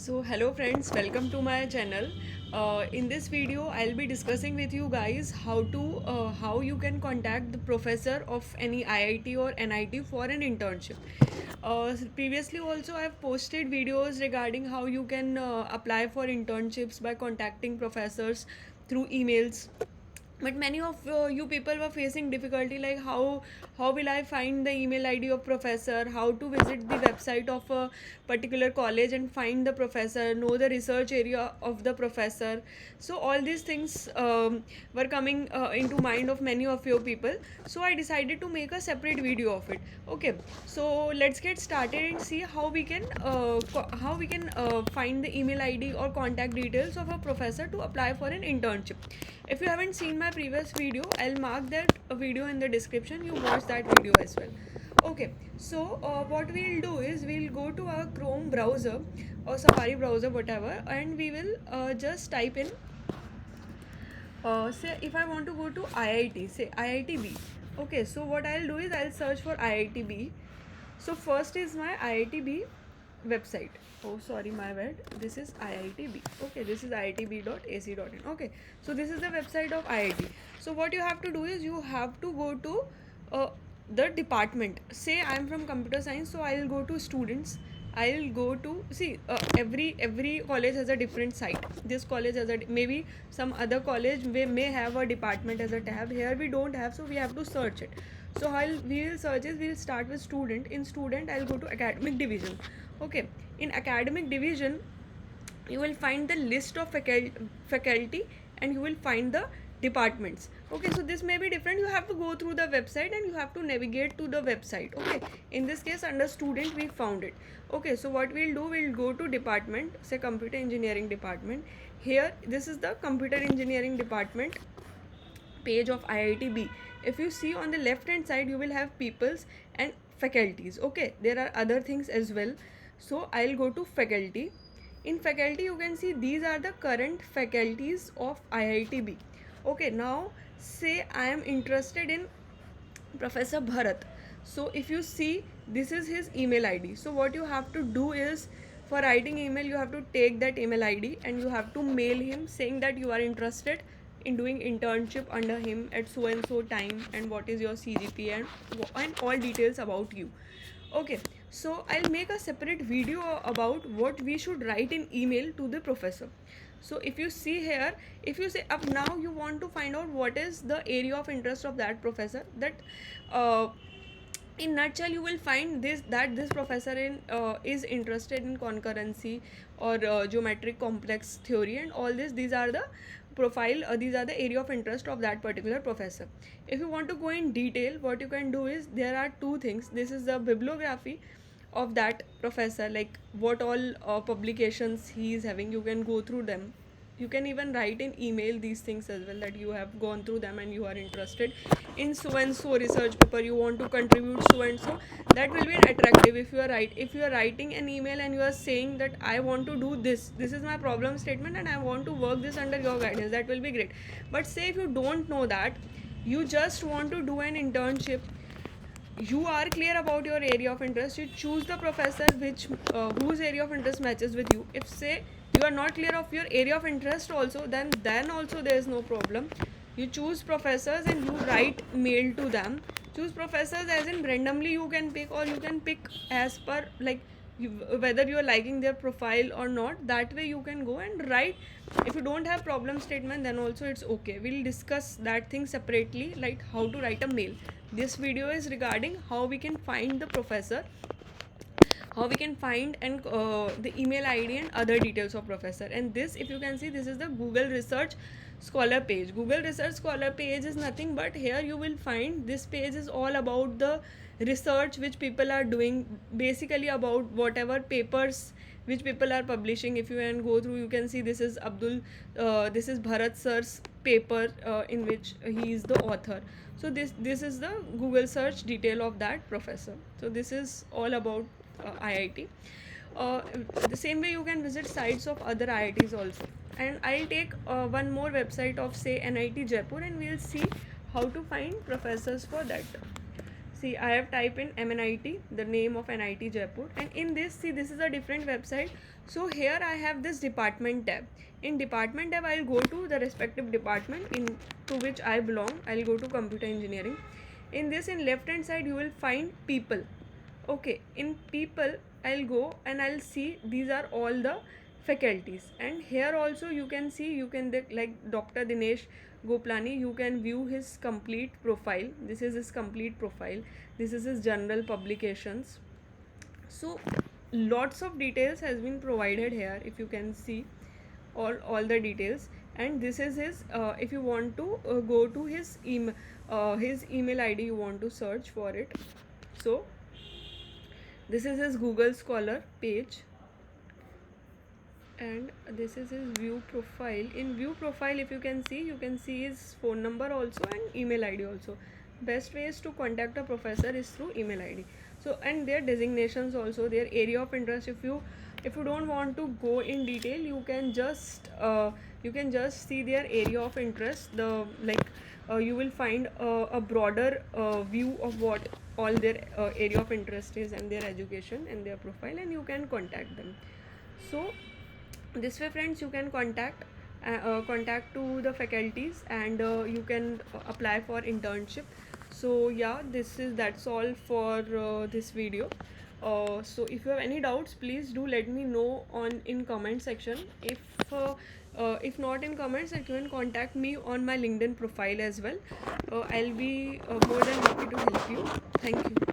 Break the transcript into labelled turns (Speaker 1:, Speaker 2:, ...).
Speaker 1: So hello friends, welcome to my channel. In this video, I'll be discussing with you guys how you can contact the professor of any IIT or NIT for an internship. Previously also I've posted videos regarding how you can apply for internships by contacting professors through emails, but many of you people were facing difficulty like how will I find the email ID of professor, how to visit the website of a particular college and find the professor, know the research area of the professor. So all these things were coming into mind of many of you people, so I decided to make a separate video of it. Okay, so let's get started and see how we can find the email ID or contact details of a professor to apply for an internship. If you haven't seen my previous video, I'll mark that video in the description. You watch that video as well. Okay, so what we'll do is we'll go to our Chrome browser or Safari browser, whatever, and we will just type in. Say if I want to go to IIT, say IITB. Okay, so what I'll do is I'll search for IITB. So first is my IITB website. Oh, sorry, my bad. This is IITB. Okay, this is iitb.ac.in. Okay, so this is the website of IIT. So what you have to do is you have to go to the department. Say I'm from computer science, so I'll go to students. I'll go to see every college has a different site. This college has a maybe some other college may have a department as a tab. Here we don't have, so we have to search it. So how we will search is we'll start with student. In student, I'll go to academic division. Okay, in academic division, you will find the list of faculty and you will find the departments. Okay, so this may be different. You have to go through the website and you have to navigate to the website. Okay, in this case under student we found it. Okay, so what we'll do, we'll go to department, say computer engineering department. Here this is the computer engineering department page of IITB. If you see on the left hand side, you will have peoples and faculties. Okay, there are other things as well. So I'll go to faculty. In faculty, you can see these are the current faculties of IITB. Okay, now say I am interested in Professor Bharat. So if you see, this is his email ID. So what you have to do is, for writing email, you have to take that email ID and you have to mail him saying that you are interested in doing internship under him at so and so time and what is your CGPA and all details about you. Okay, so I'll make a separate video about what we should write in email to the professor. So if you see here, if you say up now you want to find out what is the area of interest of that professor, that uh, in nutshell you will find this professor is interested in concurrency or geometric complex theory and all these are the profile, these are the area of interest of that particular professor. If you want to go in detail, what you can do is there are two things. This is the bibliography of that professor, like what all publications he is having. You can go through them. You can even write in email these things as well, that you have gone through them and you are interested in so and so research paper, you want to contribute so and so. That will be attractive. If you are writing an email and you are saying that I want to do this is my problem statement and I want to work this under your guidance, that will be great. But say if you don't know that, you just want to do an internship, you are clear about your area of interest, you choose the professor which whose area of interest matches with you. If say you are not clear of your area of interest also, then also there is no problem. You choose professors and you write mail to them. Choose professors as in randomly you can pick, or you can pick as per like you, whether you are liking their profile or not. That way you can go and write. If you don't have problem statement, then also it's okay. We'll discuss that thing separately, like how to write a mail. This video is regarding how we can find the professor, how we can find and the email ID and other details of professor. And this, if you can see, this is the Google Research Scholar page. Google Research Scholar page is nothing but here you will find, this page is all about the research which people are doing, basically about whatever papers which people are publishing. If you can go through, you can see this is this is Bharat sir's paper in which he is the author. So this is the Google search detail of that professor. So this is all about IIT. uh, the same way you can visit sites of other IITs also. And I'll take one more website of say NIT Jaipur and we'll see how to find professors for that. See, I have typed in MNIT, the name of NIT Jaipur, and in this, see, this is a different website. So here I have this department tab. In department tab, I'll go to the respective department to which I belong. I'll go to computer engineering. In this, in left hand side, you will find people. Okay, in people, I'll go and I'll see these are all the faculties, and here also you can see, you can like Dr. Dinesh Goplani, you can view his complete profile. This is his complete profile. This is his general publications. So lots of details has been provided here. If you can see all the details, and this is his if you want to go to his email ID, you want to search for it. So this is his Google Scholar page, and this is his view profile. In view profile, if you can see his phone number also and email ID also. Best ways to contact a professor is through email ID. So, and their designations also, their area of interest. If you don't want to go in detail, you can just see their area of interest. The you will find a broader view of what all their area of interest is, and their education and their profile, and you can contact them. So this way, friends, you can contact to the faculties, and you can apply for internship. So yeah, that's all for this video. So if you have any doubts, please do let me know in comment section. If not in comments, you can contact me on my LinkedIn profile as well. I'll be more than happy to help you. Thank you.